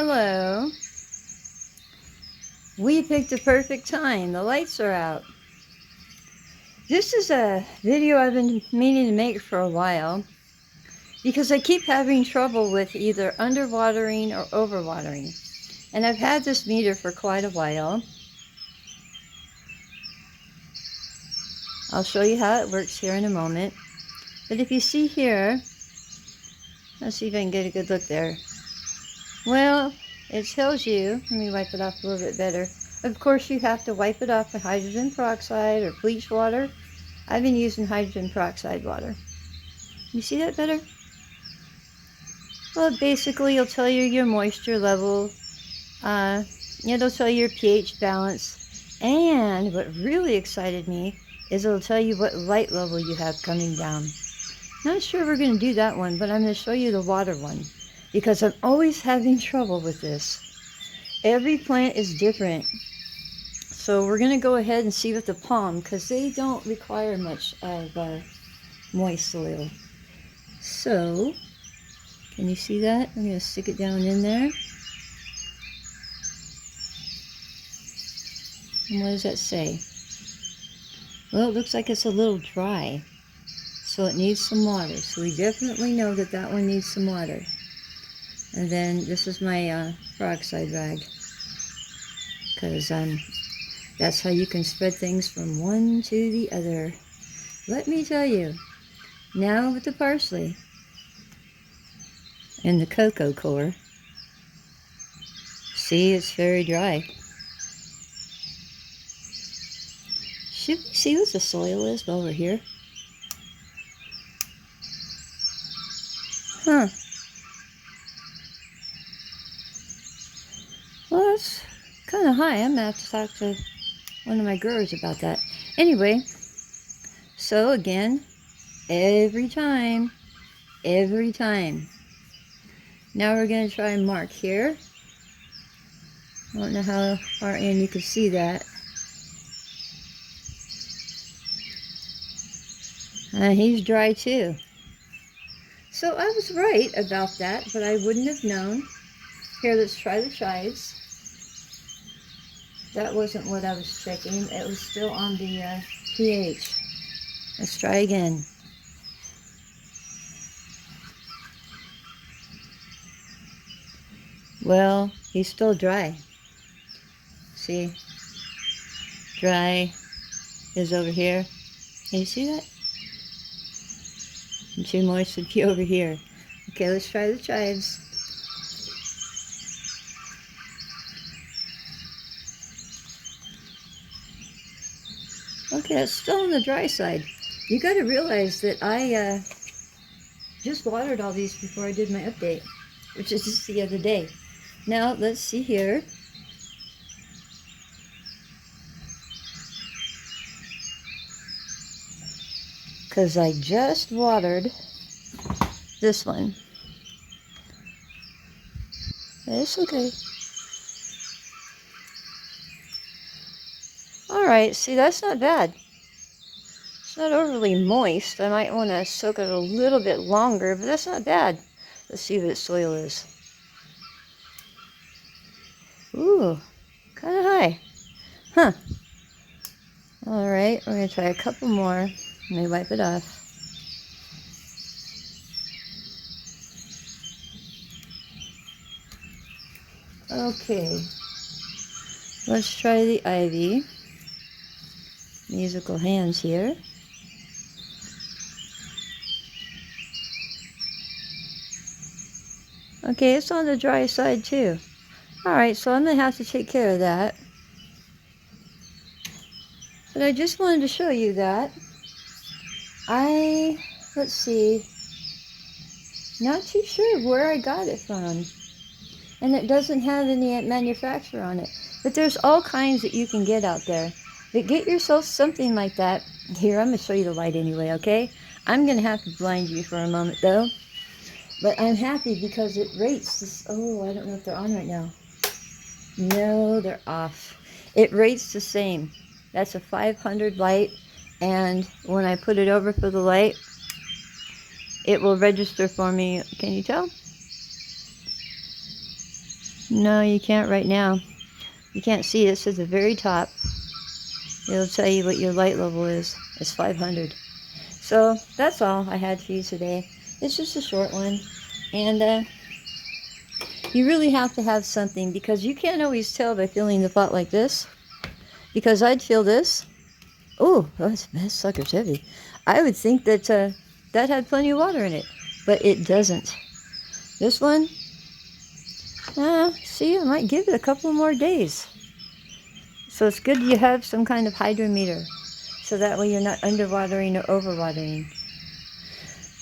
Hello. We picked a perfect time. The lights are out. This is a video I've been meaning to make for a while because I keep having trouble with either underwatering or overwatering. And I've had this meter for quite a while. I'll show you how it works here in a moment. But if you see here, let's see if I can get a good look there. Well, it tells you, let me wipe it off a little bit better. Of course, you have to wipe it off with hydrogen peroxide or bleach water. I've been using hydrogen peroxide water. You see that better? Well, basically, it'll tell you your moisture level. It'll tell you your pH balance. And what really excited me is it'll tell you what light level you have coming down. Not sure we're going to do that one, but I'm going to show you the water one because I'm always having trouble with this. Every plant is different. So we're going to go ahead and see with the palm because they don't require much of moist soil. So, can you see that? I'm going to stick it down in there. And what does that say? Well, it looks like it's a little dry. So it needs some water. So we definitely know that that one needs some water. And then this is my peroxide rag. Because that's how you can spread things from one to the other. Let me tell you. Now with the parsley and the cocoa core. See, it's very dry. Should we see what the soil is over here? Huh. Well, that's kind of high. I'm going to have to talk to one of my growers about that. Anyway, so again, every time. Now we're going to try and mark here. I don't know how far in you can see that. He's dry too. So I was right about that, but I wouldn't have known. Here, let's try the chives. That wasn't what I was checking. It was still on the pH. Let's try again. Well, he's still dry. See? Dry is over here. Can you see that? And too moist would be over here. Okay, let's try the chives. Okay, that's still on the dry side. You got to realize that I just watered all these before I did my update, which is just the other day. Now, let's see here. Because I just watered this one. It's okay. Alright, see, that's not bad. It's not overly moist. I might want to soak it a little bit longer, but that's not bad. Let's see what its soil is. Ooh, kind of high. Huh. Alright, we're going to try a couple more. Let me wipe it off. Okay. Let's try the ivy. Musical hands here. Okay, it's on the dry side too. Alright, so I'm going to have to take care of that. But I just wanted to show you that. Let's see, not too sure where I got it from. And it doesn't have any manufacturer on it. But there's all kinds that you can get out there. But get yourself something like that. Here, I'm going to show you the light anyway, okay? I'm going to have to blind you for a moment, though. But I'm happy because it rates this. Oh, I don't know if they're on right now. No, they're off. It rates the same. That's a 500 light. And when I put it over for the light, it will register for me. Can you tell? No, you can't right now. You can't see it. It's at the very top. It'll tell you what your light level is. It's 500. So that's all I had for you today. It's just a short one. And you really have to have something, because you can't always tell by feeling the pot like this. Because I'd feel this. Oh, that sucker's heavy. I would think that that had plenty of water in it, but it doesn't. This one, see, I might give it a couple more days. So it's good you have some kind of hydrometer, so that way you're not underwatering or overwatering.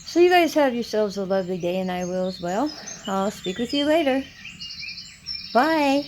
So you guys have yourselves a lovely day, and I will as well. I'll speak with you later. Bye.